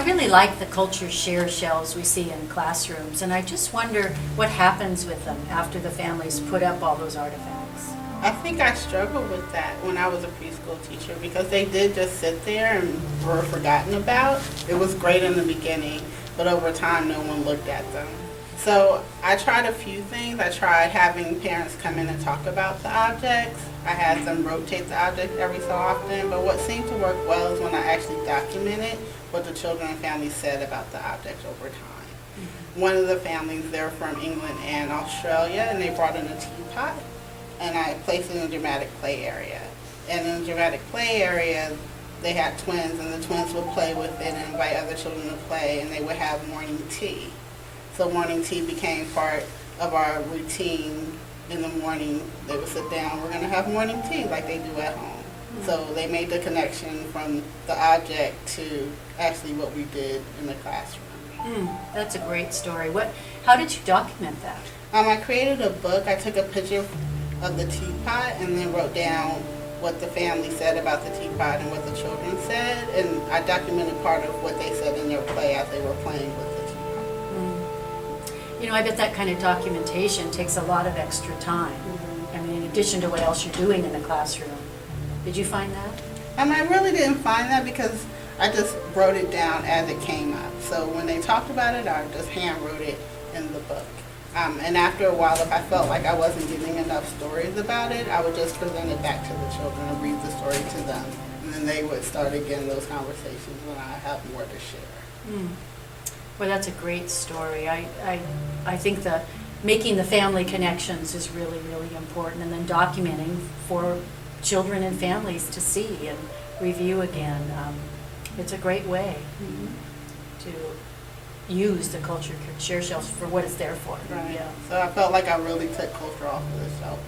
really like the culture share shelves we see in classrooms, and I just wonder what happens with them after the families put up all those artifacts. I think I struggled with that when I was a preschool teacher because they did just sit there and were forgotten about. It was great in the beginning, but over time no one looked at them. So I tried a few things. I tried having parents come in and talk about the objects. I had them rotate the object every so often, but what seemed to work well is when I actually documented what the children and families said about the objects over time. Mm-hmm. One of the families, they're from England and Australia, and they brought in a teapot, and I placed it in the dramatic play area. And in the dramatic play area, they had twins, and the twins would play with it and invite other children to play, and they would have morning tea. So morning tea became part of our routine. In the morning, they would sit down, we're going to have morning tea like they do at home. Mm-hmm. So they made the connection from the object to actually what we did in the classroom. That's a great story. How did you document that? I created a book. I took a picture of the teapot and then wrote down what the family said about the teapot and what the children said, and I documented part of what they said in their play as they were playing with the teapot. You know, I bet that kind of documentation takes a lot of extra time. Mm-hmm. I mean, in addition to what else you're doing in the classroom. Did you find that? I really didn't find that because I just wrote it down as it came up. So when they talked about it, I just hand wrote it in the book. And after a while, if I felt like I wasn't getting enough stories about it, I would just present it back to the children and read the story to them. And then they would start again those conversations when I have more to share. Well, that's a great story. I think making the family connections is really, really important, and then documenting for children and families to see and review again. It's a great way to use the culture share shelves for what it's there for. Right. Yeah. So I felt like I really took culture off of the shelf.